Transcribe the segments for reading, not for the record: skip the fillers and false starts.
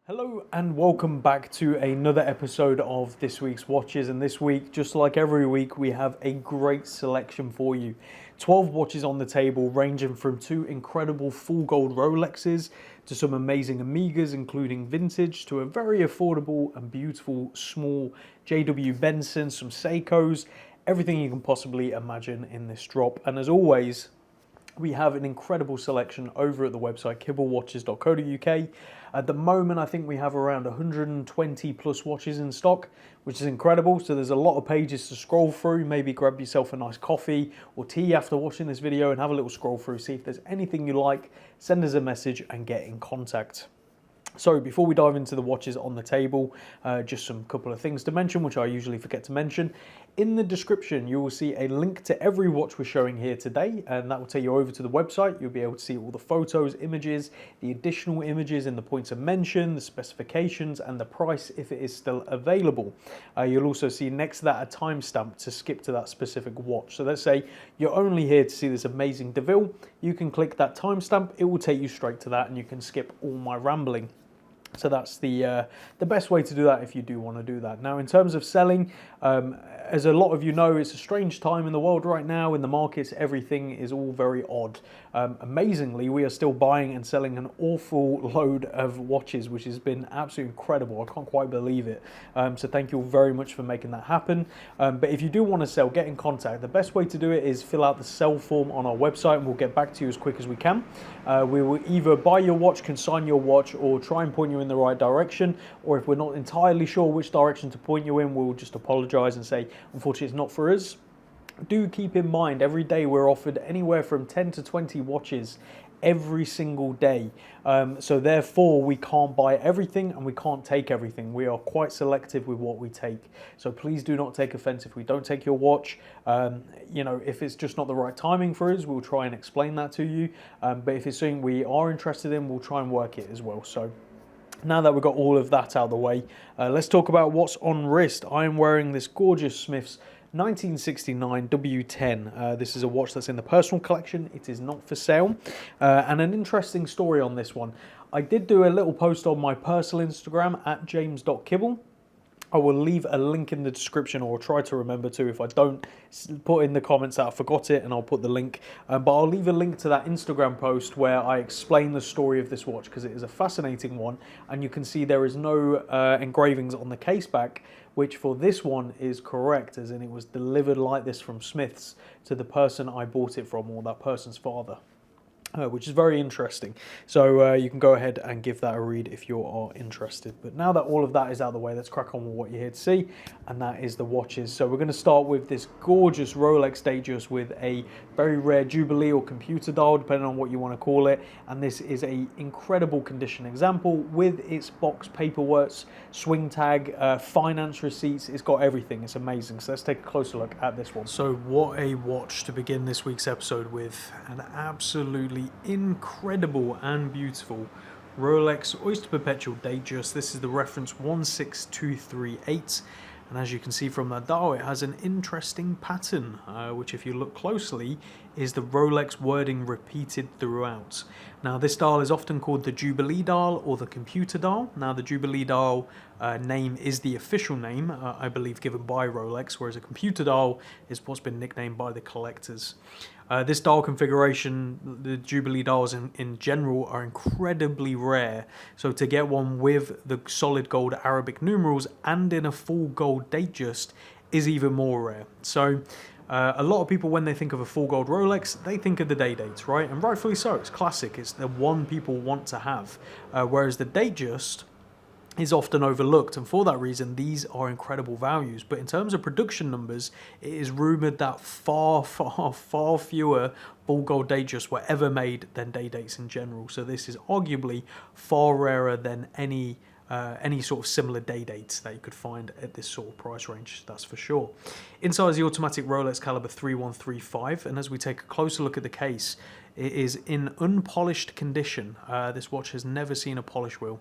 Hello and welcome back to another episode of this week's watches, and this week, just like every week, we have a great selection for you. 12 watches on the table, ranging from two incredible full gold Rolexes to some amazing Omegas, including vintage, to a very affordable and beautiful small JW Benson, some Seikos, everything you can possibly imagine in this drop. And as always, we have an incredible selection over at the website kibblewatches.co.uk. At the moment, I think we have around 120 plus watches in stock, which is incredible. So there's a lot of pages to scroll through. Maybe grab yourself a nice coffee or tea after watching this video and have a little scroll through. See if there's anything you like, send us a message and get in contact. So before we dive into the watches on the table, just some couple of things to mention, which I usually forget to mention. In the description, you will see a link to every watch we're showing here today, and that will take you over to the website. You'll be able to see all the photos, images, the additional images and the points of mention, the specifications, and the price if it is still available. You'll also see next to that a timestamp to skip to that specific watch. So let's say you're only here to see this amazing DeVille. You can click that timestamp. It will take you straight to that, and you can skip all my rambling. So that's the best way to do that if you do want to do that. Now, in terms of selling, as a lot of you know, it's a strange time in the world right now. In the markets, everything is all very odd. Amazingly, we are still buying and selling an awful load of watches, which has been absolutely incredible. I can't quite believe it. So thank you all very much for making that happen. But if you do want to sell, get in contact. The best way to do it is fill out the sell form on our website, and we'll get back to you as quick as we can. We will either buy your watch, consign your watch, or try and point you in the right direction. Or if we're not entirely sure which direction to point you in, we'll just apologize and say, unfortunately, it's not for us. Do keep in mind, every day we're offered anywhere from 10 to 20 watches every single day. So therefore, we can't buy everything and we can't take everything. We are quite selective with what we take. So please do not take offense if we don't take your watch. You know, if it's just not the right timing for us, we'll try and explain that to you. But if it's something we are interested in, we'll try and work it as well. So now that we've got all of that out of the way, let's talk about what's on wrist. I am wearing this gorgeous Smith's 1969 W10. This is a watch that's in the personal collection. It is not for sale. And an interesting story on this one. I did do a little post on my personal Instagram at james.kibble. I will leave a link in the description, or try to remember to. If I don't, put in the comments that I forgot it and I'll put the link. But I'll leave a link to that Instagram post where I explain the story of this watch, because it is a fascinating one. And you can see there is no engravings on the case back, which for this one is correct, as in it was delivered like this from Smith's to the person I bought it from, or that person's father. Which is very interesting. So you can go ahead and give that a read if you are interested. But now that all of that is out of the way, let's crack on with what you're here to see, and that is the watches. So we're going to start with this gorgeous Rolex Datejust with a very rare Jubilee or computer dial, depending on what you want to call it. And this is a incredible condition example with its box paperwork, swing tag, finance receipts. It's got everything. It's amazing. So let's take a closer look at this one. So what a watch to begin this week's episode with. An absolutely incredible and beautiful Rolex Oyster Perpetual Datejust. This is the reference 16238, and as you can see from that dial, it has an interesting pattern, which if you look closely is the Rolex wording repeated throughout. Now this dial is often called the Jubilee dial or the computer dial. Now the Jubilee dial name is the official name, I believe, given by Rolex, whereas a computer dial is what's been nicknamed by the collectors. This dial configuration, the Jubilee dials in general, are incredibly rare. So to get one with the solid gold Arabic numerals and in a full gold Datejust is even more rare. So a lot of people, when they think of a full gold Rolex, they think of the DayDate, right? And rightfully so. It's classic. It's the one people want to have. Whereas the Datejust is often overlooked, and for that reason these are incredible values. But in terms of production numbers, it is rumored that far fewer full gold Datejusts were ever made than DayDates in general. So this is arguably far rarer than any sort of similar DayDates that you could find at this sort of price range, that's for sure. Inside is the automatic Rolex caliber 3135, and as we take a closer look at the case, It is in unpolished condition. This watch has never seen a polish wheel.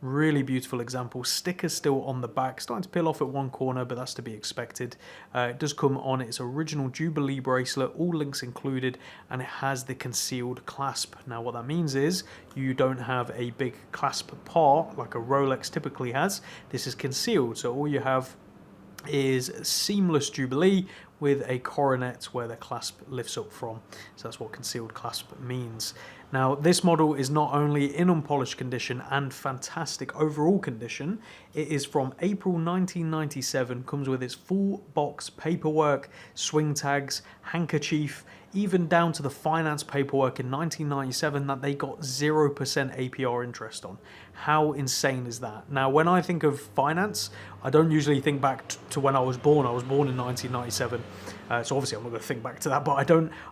Really beautiful example. Sticker still on the back, starting to peel off at one corner, but that's to be expected. It does come on its original Jubilee bracelet, all links included, and it has the concealed clasp. Now what that means is you don't have a big clasp part like a Rolex typically has. This is concealed, so all you have is seamless Jubilee with a coronet where the clasp lifts up from. So that's what concealed clasp means. Now this model is not only in unpolished condition and fantastic overall condition, it is from April 1997, comes with its full box paperwork, swing tags, handkerchief, even down to the finance paperwork in 1997 that they got 0% APR interest on. How insane is that? Now, when I think of finance, I don't usually think back to when I was born. I was born in 1997, so obviously I'm not going to think back to that. But I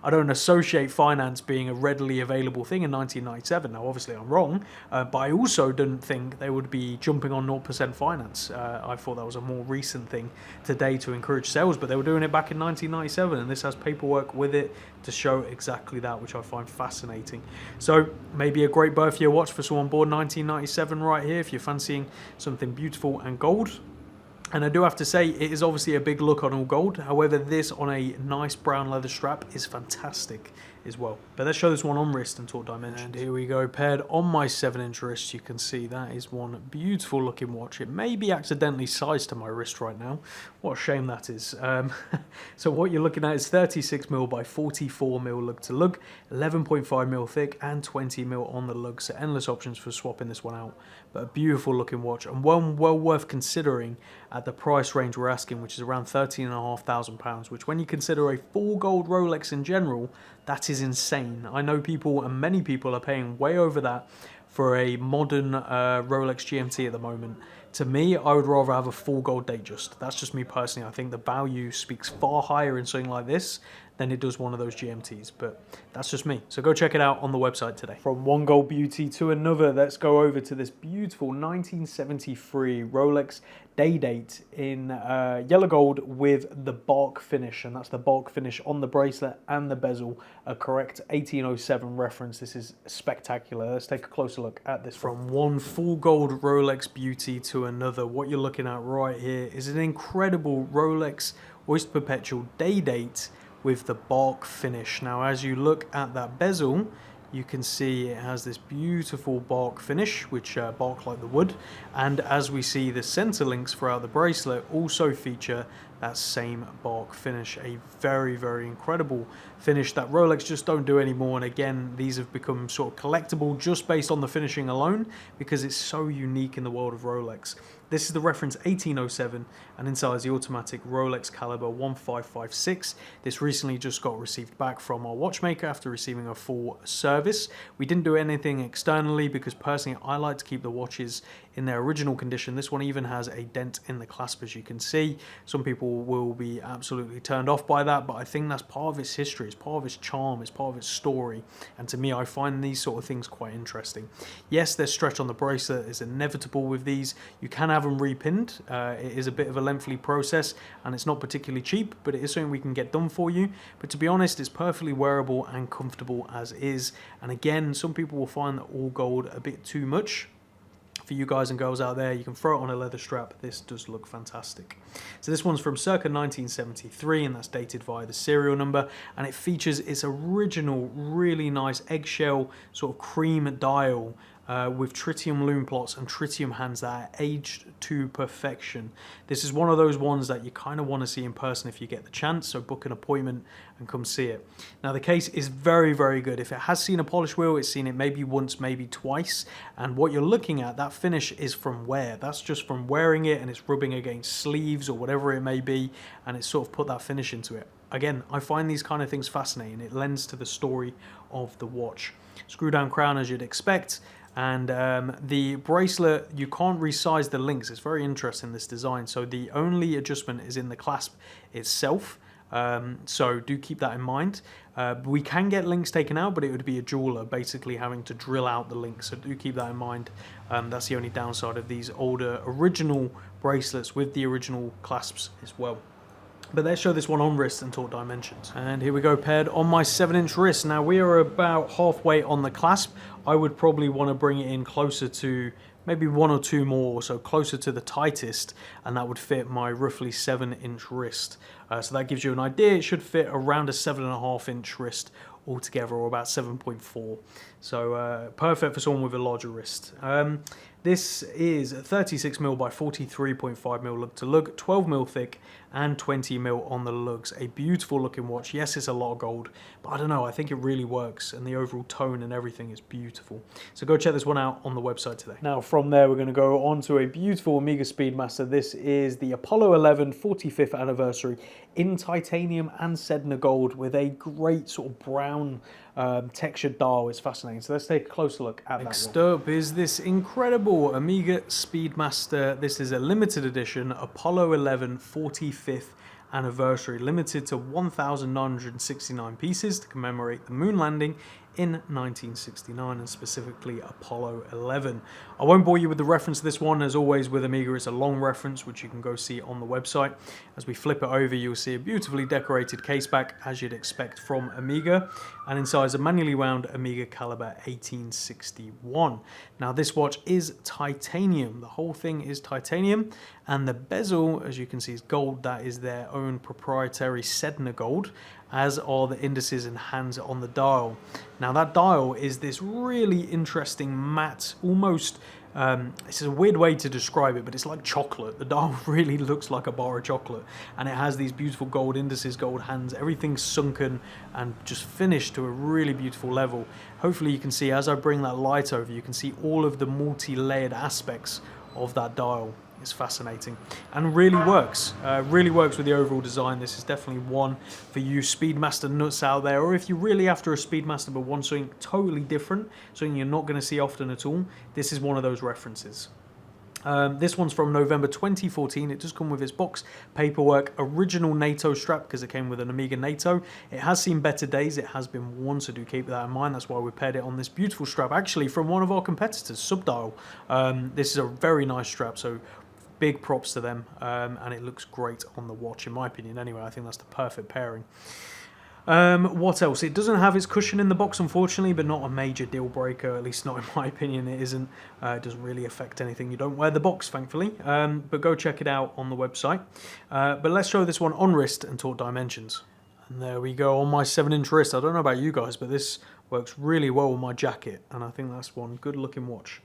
don't associate finance being a readily available thing in 1997. Now, obviously I'm wrong, but I also didn't think they would be jumping on 0% finance. I thought that was a more recent thing today to encourage sales, but they were doing it back in 1997, and this has paperwork with it to show exactly that, which I find fascinating. So maybe a great birth year watch for someone born 1997 right here if you're fancying something beautiful and gold. And I do have to say, it is obviously a big look on all gold. However, this on a nice brown leather strap is fantastic as well. But let's show this one on wrist and talk dimensions. And here we go, paired on my 7-inch wrist. You can see that is one beautiful looking watch. It may be accidentally sized to my wrist right now. What a shame that is. So what you're looking at is 36mm by 44mm lug to lug, 11.5mm thick and 20mm on the lug. So endless options for swapping this one out. But a beautiful looking watch, and one well worth considering at the price range we're asking, which is around £13,500, which when you consider a full gold Rolex in general, that is insane. I know people, and many people, are paying way over that for a modern Rolex GMT at the moment. To me, I would rather have a full gold Datejust. That's just me personally. I think the value speaks far higher in something like this than it does one of those GMTs, but that's just me. So go check it out on the website today. From one gold beauty to another, let's go over to this beautiful 1973 Rolex DayDate in yellow gold with the bark finish, and that's the bark finish on the bracelet and the bezel, a correct 1807 reference. This is spectacular. Let's take a closer look at this. From one full gold Rolex beauty to another, what you're looking at right here is an incredible Rolex Oyster Perpetual DayDate with the bark finish. Now as you look at that bezel, you can see it has this beautiful bark finish, which bark like the wood, and as we see, the center links throughout the bracelet also feature that same bark finish. A very, very incredible finish that Rolex just don't do anymore, and again, these have become sort of collectible just based on the finishing alone because it's so unique in the world of Rolex. This is the reference 1807, and inside is the automatic Rolex caliber 1556. This recently just got received back from our watchmaker after receiving a full service. We didn't do anything externally because personally I like to keep the watches in their original condition. This one even has a dent in the clasp, as you can see. Some people will be absolutely turned off by that, but I think that's part of its history, it's part of its charm, it's part of its story, and to me I find these sort of things quite interesting. Yes, there's stretch on the bracelet, it's inevitable with these. You can have them repinned. It is a bit of a lengthy process and it's not particularly cheap, but it is something we can get done for you. But to be honest, it's perfectly wearable and comfortable as is, and again, some people will find that all gold a bit too much. For you guys and girls out there, you can throw it on a leather strap. This does look fantastic. So this one's from circa 1973, and that's dated via the serial number, and it features its original really nice eggshell sort of cream dial with tritium lume plots and tritium hands that are aged to perfection. This is one of those ones that you kind of want to see in person if you get the chance, so book an appointment and come see it. Now the case is very, very good. If it has seen a polish wheel, it's seen it maybe once, maybe twice, and what you're looking at, that finish is from wear. That's just from wearing it, and it's rubbing against sleeves or whatever it may be, and it's sort of put that finish into it. Again, I find these kind of things fascinating. It lends to the story of the watch. Screw down crown as you'd expect, and the bracelet, you can't resize the links. It's very interesting, this design. So the only adjustment is in the clasp itself. So do keep that in mind. We can get links taken out, but it would be a jeweler basically having to drill out the links. So do keep that in mind. That's the only downside of these older original bracelets with the original clasps as well. But let's show this one on wrist and talk dimensions. And here we go, paired on my 7-inch wrist. Now we are about halfway on the clasp. I would probably want to bring it in closer to maybe 1 or 2 more, so closer to the tightest, and that would fit my roughly 7-inch wrist. So that gives you an idea. It should fit around a 7.5-inch wrist altogether, or about 7.4. So perfect for someone with a larger wrist. This is 36mm by 43.5mm lug to lug, 12mm thick and 20mm on the lugs. A beautiful looking watch. Yes, it's a lot of gold, but I don't know, I think it really works, and the overall tone and everything is beautiful. So go check this one out on the website today. Now from there we're going to go on to a beautiful Omega Speedmaster. This is the Apollo 11 45th anniversary in titanium and Sedna gold with a great sort of brown textured dial. It's fascinating. So let's take a closer look at that. Next up is this incredible Omega Speedmaster. This is a limited edition Apollo 11 45th anniversary, limited to 1,969 pieces to commemorate the moon landing in 1969, and specifically Apollo 11. I won't bore you with the reference to this one. As always with Omega, it's a long reference, which you can go see on the website. As we flip it over, you'll see a beautifully decorated caseback, as you'd expect from Omega, and inside is a manually wound Omega caliber 1861. Now this watch is titanium. The whole thing is titanium, and the bezel, as you can see, is gold. That is their own proprietary Sedna gold, as are the indices and hands on the dial. Now that dial is this really interesting matte, almost, it's a weird way to describe it, but it's like chocolate. The dial really looks like a bar of chocolate, and it has these beautiful gold indices, gold hands, everything's sunken and just finished to a really beautiful level. Hopefully you can see, as I bring that light over, you can see all of the multi-layered aspects of that dial. It's fascinating and really works with the overall design. This is definitely one for you Speedmaster nuts out there, or if you're really after a Speedmaster but want something totally different, something you're not going to see often at all, this is one of those references. This one's from November 2014. It does come with its box paperwork, original NATO strap, because it came with an Omega NATO. It has seen better days. It has been worn, so do keep that in mind. That's why we paired it on this beautiful strap, actually from one of our competitors, Subdial. This is a very nice strap, so big props to them, and it looks great on the watch, in my opinion anyway. I think that's the perfect pairing. What else? It doesn't have its cushion in the box, unfortunately, but not a major deal breaker, at least not in my opinion. It isn't. It doesn't really affect anything. You don't wear the box, thankfully, but go check it out on the website. But let's show this one on wrist and talk dimensions. And there we go on my 7-inch wrist. I don't know about you guys, but this works really well with my jacket, and I think that's one good looking watch.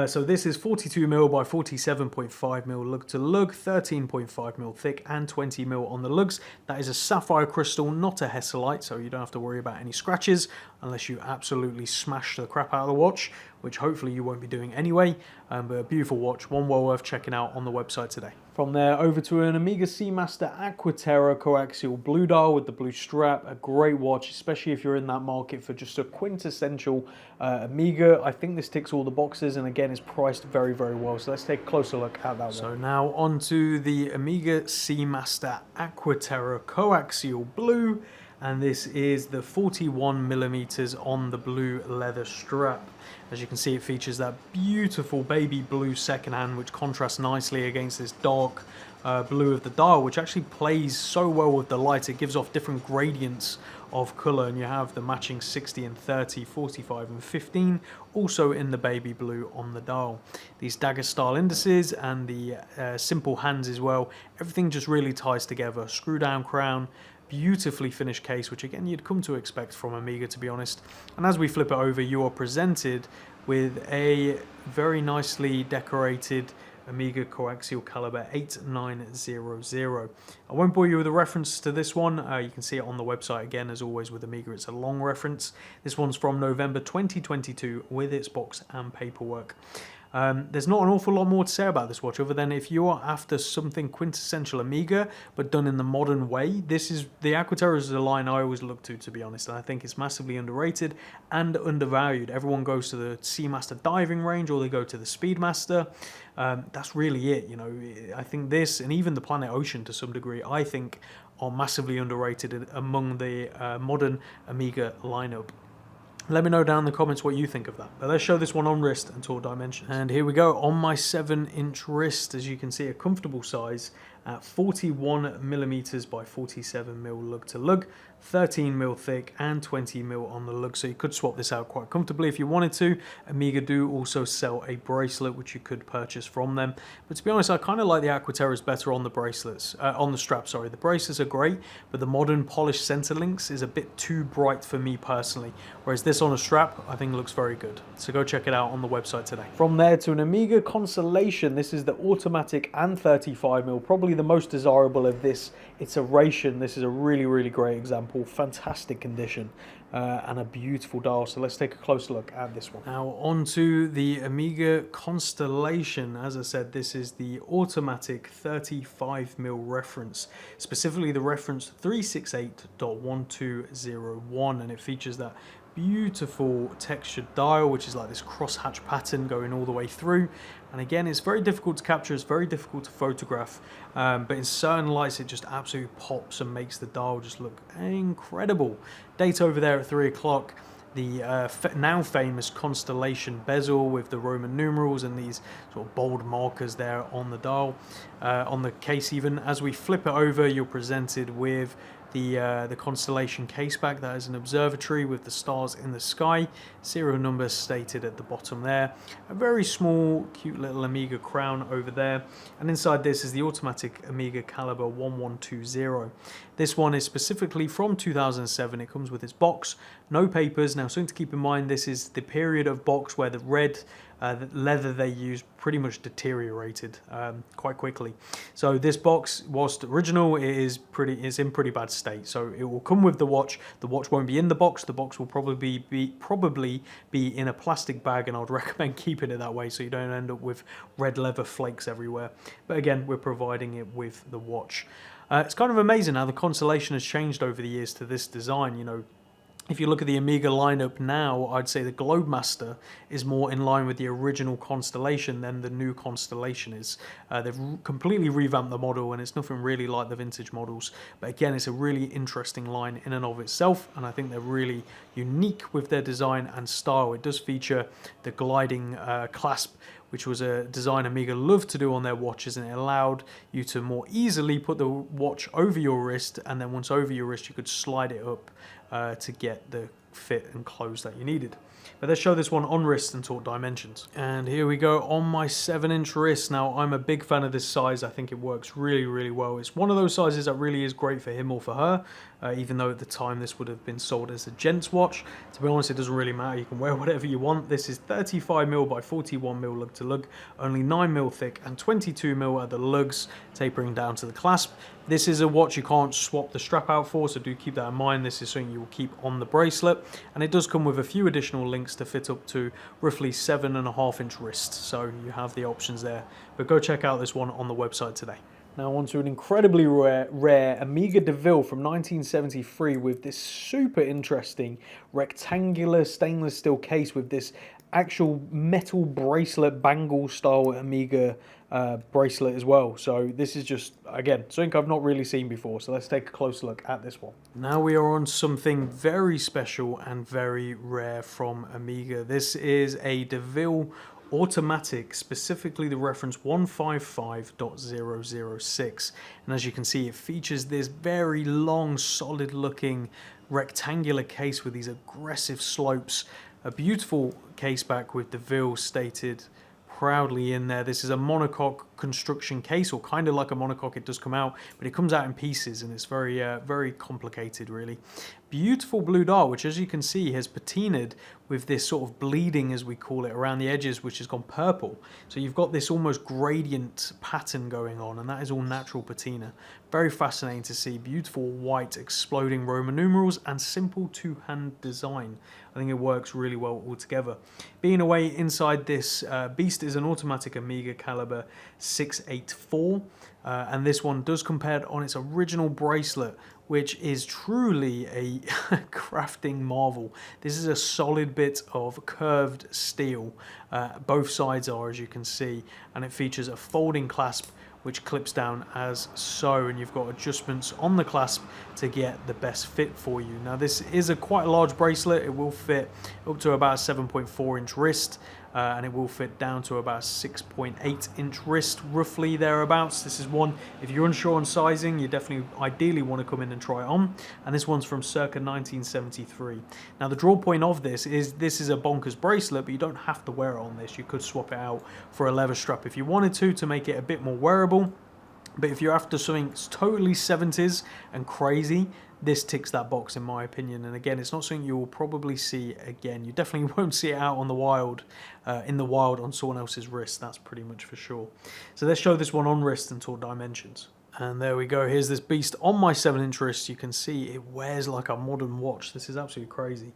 So this is 42mm by 47.5mm lug to lug, 13.5mm thick and 20mm on the lugs. That is a sapphire crystal, not a Hesselite, so you don't have to worry about any scratches unless you absolutely smash the crap out of the watch, which hopefully you won't be doing anyway. But a beautiful watch, one well worth checking out on the website today. From there over to an Omega Seamaster Aqua Terra Co-Axial blue dial with the blue strap. A great watch, especially if you're in that market for just a quintessential Omega. I think this ticks all the boxes, and again, it's priced very, very well. So let's take a closer look at that one. So now on to the Omega Seamaster Aqua Terra Co-Axial blue, and this is the 41mm on the blue leather strap. As you can see, it features that beautiful baby blue second hand, which contrasts nicely against this dark blue of the dial, which actually plays so well with the light. It gives off different gradients of colour, and you have the matching 60 and 30, 45 and 15 also in the baby blue on the dial. These dagger style indices and the simple hands as well, everything just really ties together. Screw down crown, beautifully finished case, which again you'd come to expect from Omega, to be honest. And as we flip it over, you are presented with a very nicely decorated Omega Coaxial caliber 8900. I won't bore you with a reference to this one. You can see it on the website again. As always with Omega, it's a long reference. This one's from November 2022 with its box and paperwork. There's not an awful lot more to say about this watch, other than if you are after something quintessential Omega but done in the modern way, this is the Aqua Terra is a line I always look to be honest, and I think it's massively underrated and undervalued. Everyone goes to the Seamaster diving range, or they go to the Speedmaster. That's really it, you know. I think this, and even the Planet Ocean to some degree, I think are massively underrated among the modern Omega lineup. Let me know down in the comments what you think of that. But let's show this one on wrist and talk dimensions. And here we go on my 7-inch wrist. As you can see, a comfortable size. at 41mm by 47mm lug to lug, 13mm thick and 20mm on the lug, so you could swap this out quite comfortably if you wanted to. Omega do also sell a bracelet which you could purchase from them, but to be honest I kind of like the Aqua Terras better on the bracelets, on the strap, sorry. The bracelets are great, but the modern polished center links is a bit too bright for me personally, whereas this on a strap I think looks very good, so go check it out on the website today. From there to an Omega Constellation. This is the automatic and 35mm, probably the most desirable of this iteration. This is a really great example, fantastic condition, and a beautiful dial. So let's take a closer look at this one. Now onto the Omega Constellation. As I said, this is the automatic 35mm reference, specifically the reference 368.1201, and it features that beautiful textured dial, which is like this crosshatch pattern going all the way through. And again, it's very difficult to capture, it's very difficult to photograph, but in certain lights it just absolutely pops and makes the dial just look incredible. Date over there at 3 o'clock. The now famous constellation bezel with the Roman numerals and these sort of bold markers there on the dial, on the case even. As we flip it over, you're presented with the constellation caseback. That is an observatory with the stars in the sky, serial number stated at the bottom there, a very small cute little Omega crown over there, and inside this is the automatic Omega caliber 1120. This one is specifically from 2007. It comes with its box, no papers. Now something to keep in mind, this is the period of box where the red the leather they used pretty much deteriorated quite quickly. So this box, whilst original, is in pretty bad state. So it will come with the watch. The watch won't be in the box. The box will probably be in a plastic bag, and I'd recommend keeping it that way so you don't end up with red leather flakes everywhere. But again, we're providing it with the watch. It's kind of amazing how the Constellation has changed over the years to this design. You know, if you look at the Omega lineup now, I'd say the Globemaster is more in line with the original Constellation than the new Constellation is. They've completely revamped the model, and it's nothing really like the vintage models. But again, it's a really interesting line in and of itself, and I think they're really unique with their design and style. It does feature the gliding clasp, which was a design Omega loved to do on their watches, and it allowed you to more easily put the watch over your wrist, and then once over your wrist you could slide it up to get the fit and close that you needed. But let's show this one on wrist and talk dimensions. And here we go on my 7-inch wrist. Now I'm a big fan of this size. I think it works really well. It's one of those sizes that really is great for him or for her, even though at the time this would have been sold as a gent's watch. To be honest, it doesn't really matter. You can wear whatever you want. This is 35mm by 41mm lug to lug, only 9mm thick and 22mm at the lugs, tapering down to the clasp. This is a watch you can't swap the strap out for, so do keep that in mind. This is something you will keep on the bracelet, and it does come with a few additional links to fit up to roughly 7.5-inch wrist, so you have the options there. But go check out this one on the website today. Now on to an incredibly rare Omega DeVille from 1973 with this super interesting rectangular stainless steel case with this actual metal bracelet bangle style Omega bracelet as well. So this is just, again, something I've not really seen before. So let's take a closer look at this one. Now we are on something very special and very rare from Omega. This is a DeVille automatic, specifically the reference 155.006, and as you can see, it features this very long, solid looking rectangular case with these aggressive slopes, a beautiful case back with DeVille stated proudly in there. This is a monocoque construction case, or kind of like a monocoque. It does come out, but it comes out in pieces, and it's very complicated, really. Beautiful blue dial, which as you can see has patinaed with this sort of bleeding, as we call it, around the edges, which has gone purple. So you've got this almost gradient pattern going on, and that is all natural patina. Very fascinating to see. Beautiful white exploding Roman numerals and simple two-hand design. I think it works really well all together. Being away inside this beast is an automatic Omega caliber 684, and this one does compare on its original bracelet, which is truly a crafting marvel. This is a solid bit of curved steel. Both sides are, as you can see, and it features a folding clasp which clips down as so, and you've got adjustments on the clasp to get the best fit for you. Now this is quite a large bracelet. It will fit up to about a 7.4-inch wrist, and it will fit down to about 6.8 inch wrist, roughly thereabouts. This is one, if you're unsure on sizing, you definitely ideally want to come in and try it on. And this one's from circa 1973. Now the draw point of this is a bonkers bracelet, but you don't have to wear it on this. You could swap it out for a leather strap if you wanted to make it a bit more wearable. But if you're after something totally 70s and crazy, this ticks that box in my opinion. And again, it's not something you will probably see again. You definitely won't see it out on the wild, in the wild on someone else's wrist. That's pretty much for sure. So let's show this one on wrist and talk dimensions. And there we go. Here's this beast on my 7-inch wrist. You can see it wears like a modern watch. This is absolutely crazy.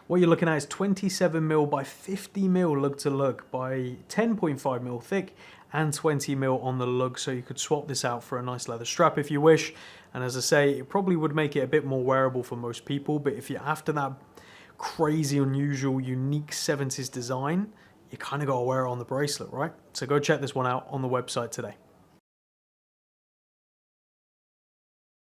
What you're looking at is 27mm by 50mm lug to lug by 10.5mm thick and 20mm on the lug. So you could swap this out for a nice leather strap if you wish. And as I say, it probably would make it a bit more wearable for most people. But if you're after that crazy, unusual, unique 70s design, you kind of got to wear it on the bracelet, right? So go check this one out on the website today.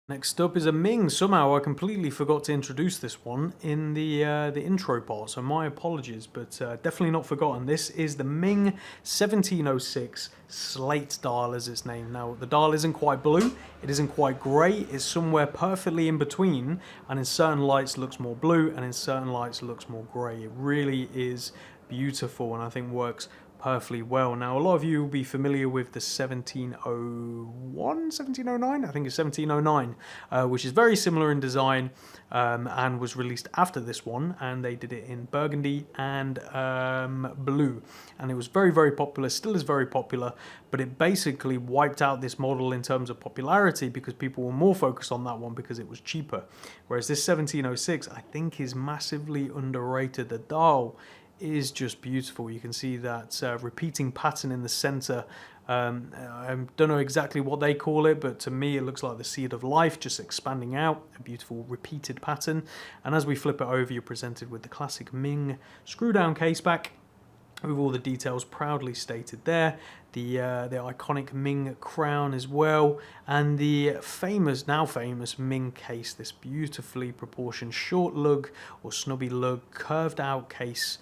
Next up is a Ming. Somehow I completely forgot to introduce this one in the intro part, so my apologies, but definitely not forgotten. This is the Ming 1706 Slate dial as it's named. Now the dial isn't quite blue, it isn't quite grey, it's somewhere perfectly in between, and in certain lights looks more blue and in certain lights looks more grey. It really is beautiful and I think works perfectly well. Now a lot of you will be familiar with the 1701, 1709, I think it's 1709, which is very similar in design and was released after this one, and they did it in burgundy and blue, and it was very, very popular, still is very popular, but it basically wiped out this model in terms of popularity because people were more focused on that one because it was cheaper, whereas this 1706 I think is massively underrated. The dial is just beautiful. You can see that repeating pattern in the center. I don't know exactly what they call it, but to me it looks like the seed of life just expanding out, a beautiful repeated pattern. And as we flip it over, you're presented with the classic Ming screw down case back with all the details proudly stated there, the iconic Ming crown as well, and the now famous Ming case, this beautifully proportioned short lug or snubby lug curved out case,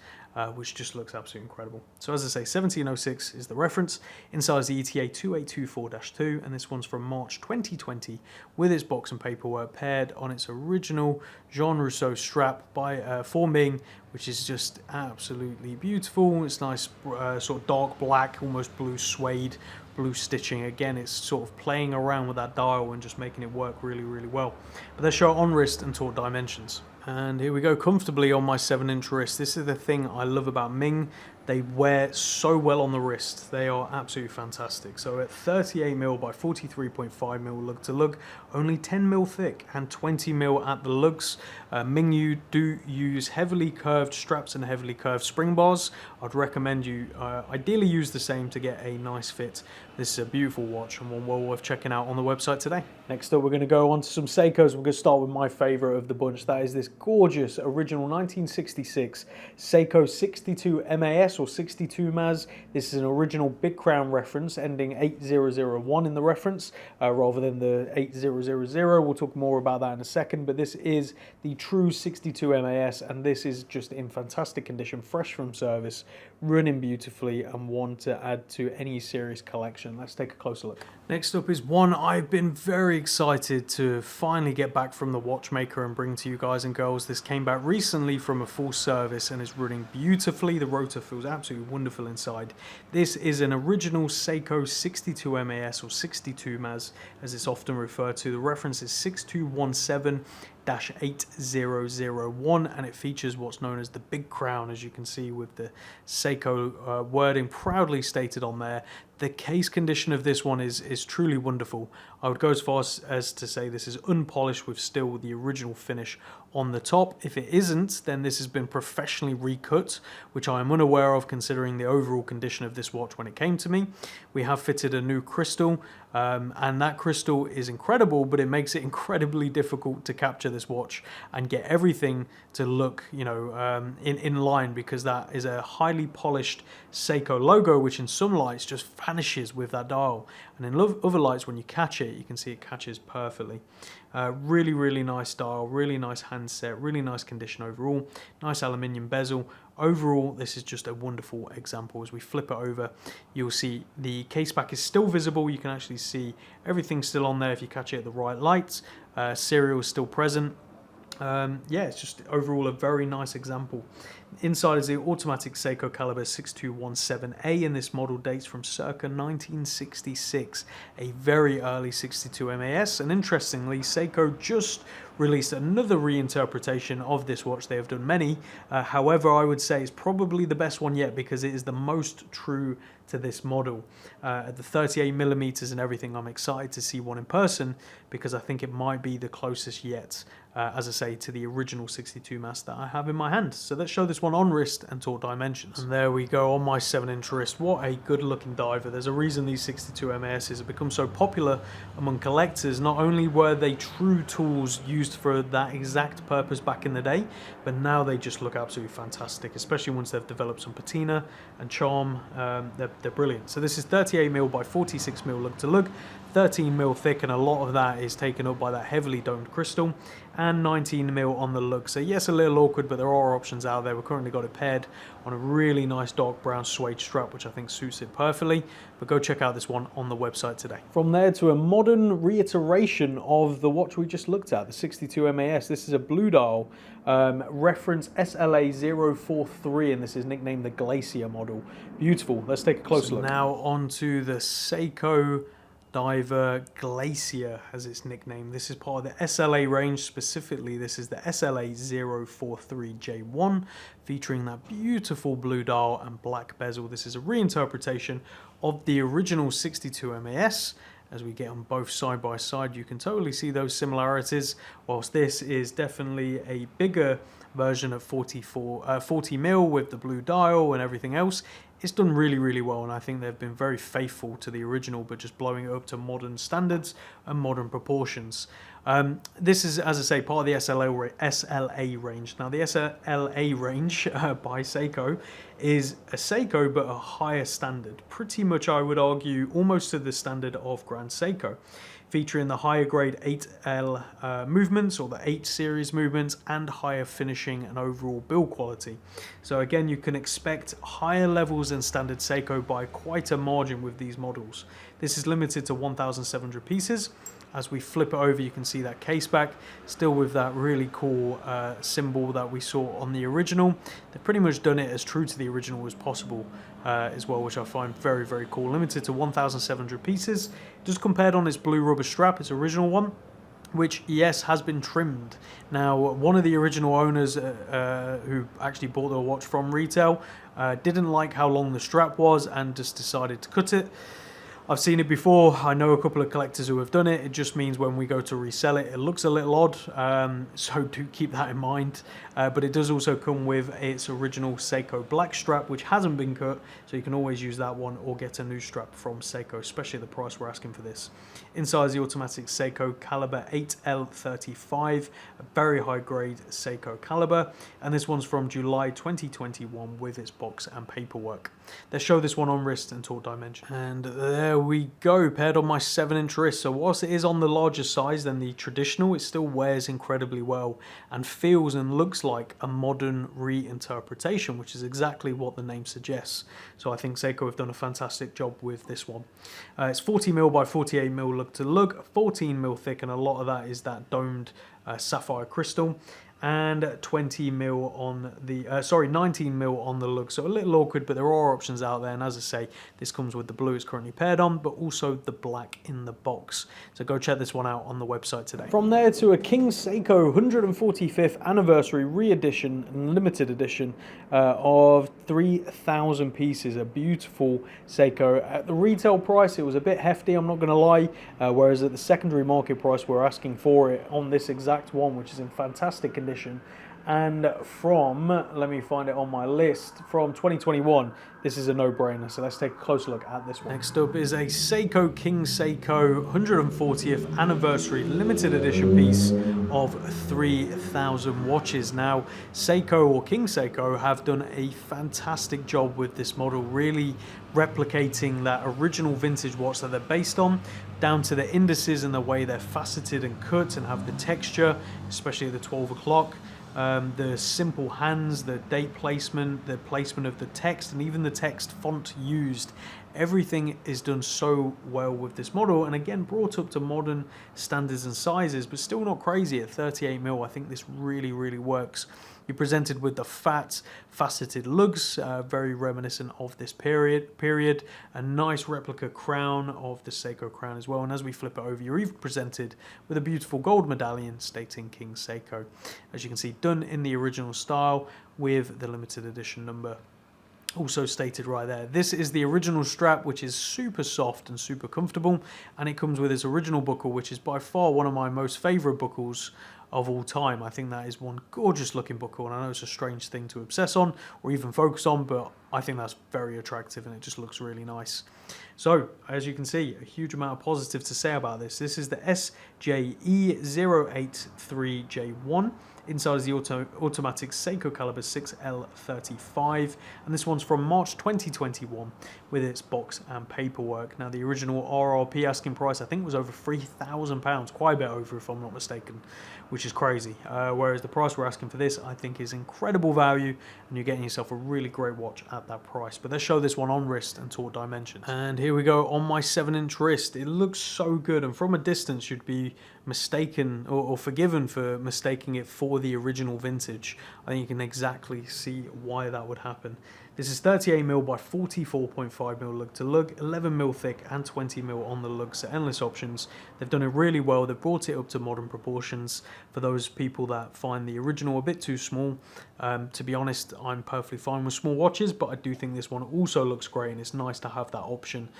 which just looks absolutely incredible. So as I say, 1706 is the reference. Inside is the ETA 2824-2, and this one's from March 2020 with its box and paperwork paired on its original Jean Rousseau strap by for Ming, which is just absolutely beautiful. It's nice sort of dark black, almost blue suede, blue stitching. Again, it's sort of playing around with that dial and just making it work really, really well. But let's show it on wrist and talk dimensions. And here we go, comfortably on my 7-inch wrist. This is the thing I love about Ming. They wear so well on the wrist. They are absolutely fantastic. So at 38mm by 43.5mm lug to lug, only 10mm thick and 20mm at the lugs. Ming, you do use heavily curved straps and heavily curved spring bars. I'd recommend you ideally use the same to get a nice fit. This is a beautiful watch and one well worth checking out on the website today. Next up, we're going to go on to some Seikos. We're going to start with my favorite of the bunch. That is this gorgeous original 1966 Seiko 62 MAS or 62 MAS. This is an original Big Crown reference ending 8001 in the reference rather than the 8000. We'll talk more about that in a second, but this is the true 62 MAS, and this is just in fantastic condition, fresh from service, running beautifully, and one to add to any series collection. Let's take a closer look. Next up is one I've been very excited to finally get back from the watchmaker and bring to you guys and girls. This came back recently from a full service and is running beautifully. The rotor feels absolutely wonderful inside. This is an original Seiko 62 MAS or 62 MAS as it's often referred to. The reference is 6217-8001, and it features what's known as the Big Crown, as you can see with the Seiko wording proudly stated on there. The case condition of this one is truly wonderful. I would go as far as to say this is unpolished with still the original finish on the top. If it isn't, then this has been professionally recut, which I am unaware of considering the overall condition of this watch when it came to me. We have fitted a new crystal, and that crystal is incredible, but it makes it incredibly difficult to capture this watch and get everything to look, you know, in line, because that is a highly polished Seiko logo, which in some lights just vanishes with that dial, and in other lights when you catch it, you can see it catches perfectly. Really, really nice dial, really nice handset, really nice condition overall, nice aluminium bezel, overall, this is just a wonderful example. As we flip it over, you'll see the case back is still visible. You can actually see everything still on there if you catch it at the right light. Serial is still present. Yeah, it's just overall a very nice example. Inside is the automatic Seiko caliber 6217A, and this model dates from circa 1966, a very early 62 MAS. And interestingly, Seiko just released another reinterpretation of this watch. They have done many, however I would say it's probably the best one yet because it is the most true to this model. At the 38mm and everything, I'm excited to see one in person because I think it might be the closest yet, as I say, to the original 62 mass that I have in my hand. So let's show this one on wrist and talk dimensions. And there we go on my 7-inch wrist. What a good looking diver. There's a reason these 62 MASs have become so popular among collectors. Not only were they true tools used for that exact purpose back in the day, but now they just look absolutely fantastic, especially once they've developed some patina and charm. They're brilliant. So this is 38mm by 46mm lug to lug, 13mm thick, and a lot of that is taken up by that heavily domed crystal, and 19mm on the lug. So yes, a little awkward, but there are options out there. We've currently got it paired on a really nice dark brown suede strap, which I think suits it perfectly. But go check out this one on the website today. From there to a modern reiteration of the watch we just looked at, the 62 MAS. This is a blue dial, reference SLA043, and this is nicknamed the Glacier model. Beautiful. Let's take a closer look. Now on to the Seiko Diver Glacier, as its nickname. This is part of the SLA range. Specifically, this is the SLA043J1, featuring that beautiful blue dial and black bezel. This is a reinterpretation of the original 62 MAS. As we get on both side by side, you can totally see those similarities, whilst this is definitely a bigger version of 40mm with the blue dial and everything else. It's done really, really well, and I think they've been very faithful to the original, but just blowing it up to modern standards and modern proportions. This is, as I say, part of the SLA range. Now, the SLA range by Seiko is a Seiko, but a higher standard. Pretty much, I would argue, almost to the standard of Grand Seiko, featuring the higher grade 8L movements, or the 8 series movements, and higher finishing and overall build quality. So again, you can expect higher levels than standard Seiko by quite a margin with these models. This is limited to 1,700 pieces. As we flip it over, you can see that case back, still with that really cool symbol that we saw on the original. They've pretty much done it as true to the original as possible as well, which I find very, very cool. Limited to 1,700 pieces. Just compared on its blue rubber strap, its original one, which, yes, has been trimmed. Now, one of the original owners who actually bought the watch from retail didn't like how long the strap was and just decided to cut it. I've seen it before. I know a couple of collectors who have done it. It just means when we go to resell it, it looks a little odd, so do keep that in mind. But it does also come with its original Seiko black strap, which hasn't been cut, so you can always use that one or get a new strap from Seiko, especially the price we're asking for this. Inside is the automatic Seiko caliber 8L35, a very high grade Seiko caliber, and this one's from July 2021 with its box and paperwork. Let's show this one on wrist and talk dimension. And there we go, paired on my 7-inch wrist. So whilst it is on the larger size than the traditional, it still wears incredibly well and feels and looks like a modern reinterpretation, which is exactly what the name suggests. So I think Seiko have done a fantastic job with this one. It's 40mm by 48mm lug to lug, 14mm thick, and a lot of that is that domed sapphire crystal, and 20mm on the 19mm on the lug. So a little awkward, but there are options out there, and as I say, this comes with the blue it's currently paired on, but also the black in the box. So go check this one out on the website today. From there to a King Seiko 145th anniversary re-edition and limited edition of 3,000 pieces, a beautiful Seiko. At the retail price, it was a bit hefty, I'm not going to lie, whereas at the secondary market price, we're asking for it on this exact one, which is in fantastic condition. And from, let me find it on my list, from 2021, this is a no-brainer. So let's take a closer look at this one. Next up is a Seiko King Seiko 140th anniversary limited edition piece of 3,000 watches. Now, Seiko, or King Seiko, have done a fantastic job with this model, really replicating that original vintage watch that they're based on, down to the indices and the way they're faceted and cut and have the texture, especially at the 12 o'clock. the simple hands, the date placement, the placement of the text, and even the text font used. Everything is done so well with this model, and again brought up to modern standards and sizes, but still not crazy at 38mm. I think this really works. You're presented with the fat, faceted lugs, very reminiscent of this period. A nice replica crown of the Seiko crown as well, and as we flip it over, you're even presented with a beautiful gold medallion stating King Seiko. As you can see, done in the original style with the limited edition number also stated right there. This is the original strap, which is super soft and super comfortable, and it comes with its original buckle, which is by far one of my most favorite buckles of all time. I think that is one gorgeous looking buckle, and I know it's a strange thing to obsess on or even focus on, but I think that's very attractive and it just looks really nice. So as you can see, a huge amount of positive to say about this. This is the SLA043J1. Inside is the automatic Seiko caliber 6L35, and this one's from March 2021 with its box and paperwork. Now the original RRP asking price I think was over £3,000, quite a bit over if I'm not mistaken, which is crazy. Whereas the price we're asking for this I think is incredible value, and you're getting yourself a really great watch at that price. But let's show this one on wrist and talk dimensions. And here we go on my 7-inch wrist. It looks so good, and from a distance you'd be mistaken or forgiven for mistaking it for the original vintage. I think you can exactly see why that would happen. This is 38mm by 44.5mm lug to lug, 11mm thick and 20mm on the lugs, so endless options. They've done it really well. They've brought it up to modern proportions for those people that find the original a bit too small. To be honest, I'm perfectly fine with small watches, but I do think this one also looks great, and it's nice to have that option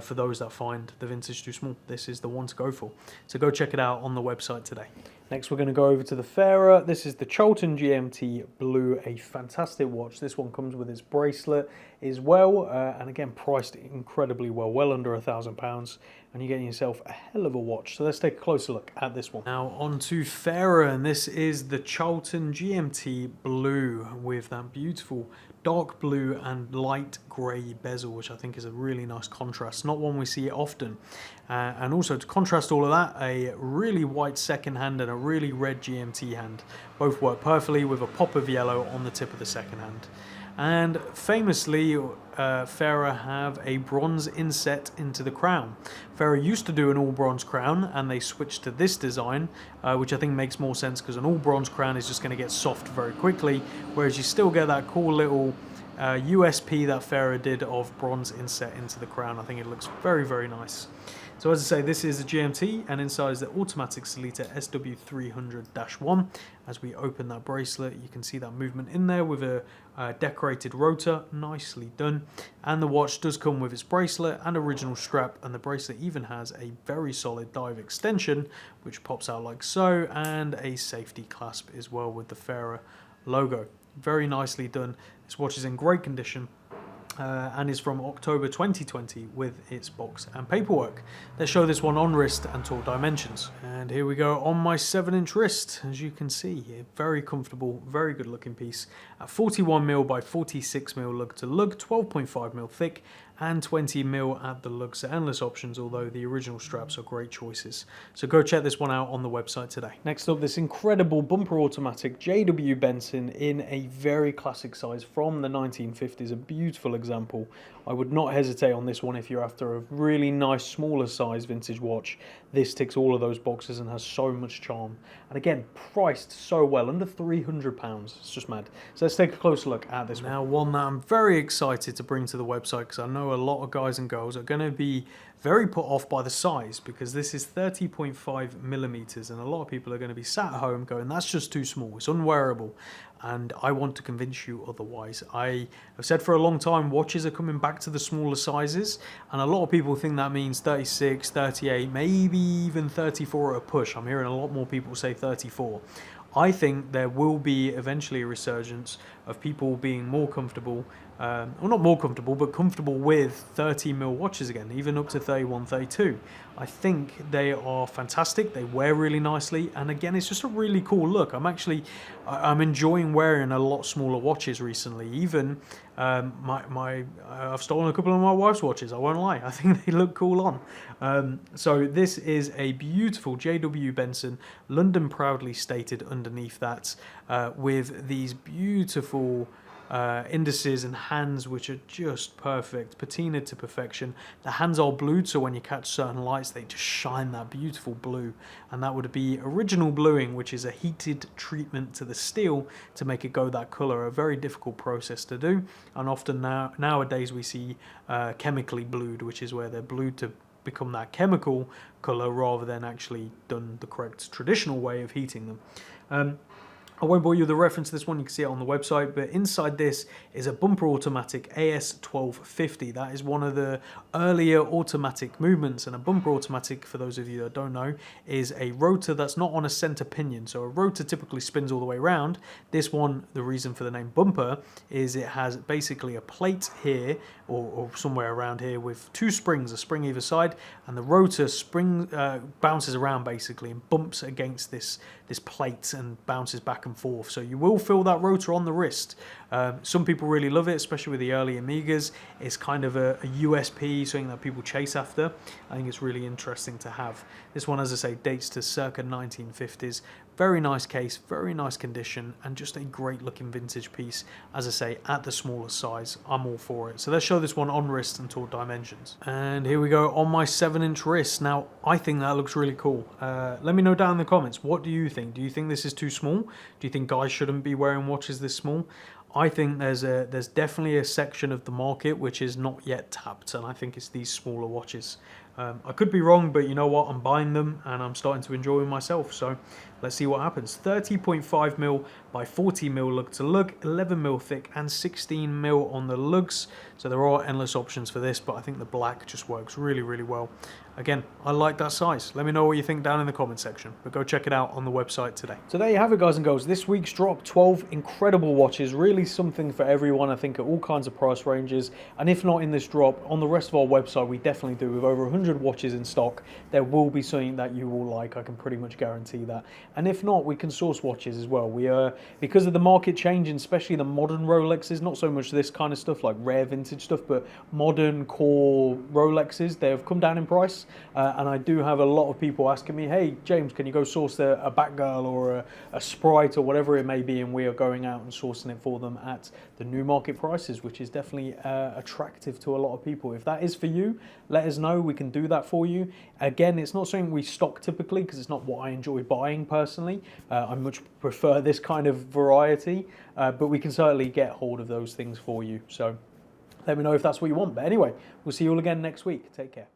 for those that find the vintage too small. This is the one to go for. So go check it out on the website today. Next we're going to go over to the fairer. This is the Charlton GMT Blue, a fantastic watch. This one comes with its bracelet as well, and again priced incredibly well, well under £1,000, and you're getting yourself a hell of a watch. So let's take a closer look at this one. Now on to fairer, and this is the Charlton GMT Blue with that beautiful dark blue and light grey bezel, which I think is a really nice contrast, not one we see often. And also to contrast all of that, a really white second hand and a really red GMT hand. Both work perfectly with a pop of yellow on the tip of the second hand. And famously, Terra have a bronze inset into the crown. Terra used to do an all bronze crown, and they switched to this design, which I think makes more sense because an all bronze crown is just going to get soft very quickly, whereas you still get that cool little USP that Terra did of bronze inset into the crown. I think it looks very nice. So as I say, this is a GMT, and inside is the automatic Slate SW300-1. As we open that bracelet, you can see that movement in there with a decorated rotor, nicely done. And the watch does come with its bracelet and original strap, and the bracelet even has a very solid dive extension, which pops out like so, and a safety clasp as well with the Terra logo. Very nicely done. This watch is in great condition. And is from October 2020 with its box and paperwork. Let's show this one on wrist and talk dimensions. And here we go on my 7-inch wrist. As you can see, a very comfortable, very good looking piece at 41mm by 46mm lug to lug, 12.5mm thick, and 20mm at the lugs. So endless options, although the original straps are great choices. So go check this one out on the website today. Next up, this incredible bumper automatic JW Benson in a very classic size from the 1950s, a beautiful example. I would not hesitate on this one if you're after a really nice smaller size vintage watch. This ticks all of those boxes and has so much charm. And again, priced so well, under £300. It's just mad. So let's take a closer look at this one. Now, one that I'm very excited to bring to the website, because I know a lot of guys and girls are going to be very put off by the size, because this is 30.5mm, and a lot of people are going to be sat at home going, that's just too small, it's unwearable. And I want to convince you otherwise. I have said for a long time, watches are coming back to the smaller sizes, and a lot of people think that means 36, 38, maybe even 34 at a push. I'm hearing a lot more people say 34. I think there will be eventually a resurgence of people being more comfortable, well, not more comfortable, but comfortable with 30mm watches again, even up to 31, 32. I think they are fantastic. They wear really nicely, and again, it's just a really cool look. I'm enjoying wearing a lot smaller watches recently. Even I've stolen a couple of my wife's watches. I won't lie. I think they look cool on. So this is a beautiful JW Benson, London proudly stated underneath that, with these beautiful indices and hands which are just perfect, patinaed to perfection. The hands are blued, so when you catch certain lights they just shine that beautiful blue, and that would be original bluing, which is a heated treatment to the steel to make it go that color. A very difficult process to do, and often nowadays we see chemically blued, which is where they're blued to become that chemical color rather than actually done the correct traditional way of heating them. I won't bore you with the reference to this one, you can see it on the website, but inside this is a bumper automatic AS1250. That is one of the earlier automatic movements, and a bumper automatic, for those of you that don't know, is a rotor that's not on a center pinion. So a rotor typically spins all the way around. This one, the reason for the name bumper, is it has basically a plate here, or somewhere around here, with two springs, a spring either side, and the rotor bounces around basically and bumps against this plate and bounces back and forth. So you will feel that rotor on the wrist. Some people really love it, especially with the early Amigas. It's kind of a USP, something that people chase after. I think it's really interesting to have. This one, as I say, dates to circa 1950s. Very nice case, very nice condition, and just a great looking vintage piece. As I say, at the smaller size, I'm all for it. So let's show this one on wrist and talk dimensions. And here we go on my 7-inch wrist. Now, I think that looks really cool. Let me know down in the comments, what do you think? Do you think this is too small? Do you think guys shouldn't be wearing watches this small? I think there's definitely a section of the market which is not yet tapped, and I think it's these smaller watches. I could be wrong, but you know what? I'm buying them and I'm starting to enjoy them myself. So let's see what happens. 30.5mm by 40mm lug to lug, 11mm thick and 16mm on the lugs. So there are endless options for this, but I think the black just works really, really well. Again, I like that size. Let me know what you think down in the comment section, but go check it out on the website today. So there you have it, guys and girls. This week's drop, 12 incredible watches, really something for everyone, I think, at all kinds of price ranges. And if not in this drop, on the rest of our website, we definitely do. With over 100 watches in stock, there will be something that you will like. I can pretty much guarantee that. And if not, we can source watches as well. We are, because of the market changing, especially the modern Rolexes, not so much this kind of stuff like rare vintage stuff, but modern core Rolexes, they have come down in price. And I do have a lot of people asking me, hey James, can you go source a Batgirl or a Sprite or whatever it may be, and we are going out and sourcing it for them at the new market prices, which is definitely attractive to a lot of people. If that is for you, let us know, we can do that for you. Again, it's not something we stock typically because it's not what I enjoy buying personally. I much prefer this kind of variety, but we can certainly get hold of those things for you. So let me know if that's what you want. But anyway, we'll see you all again next week. Take care.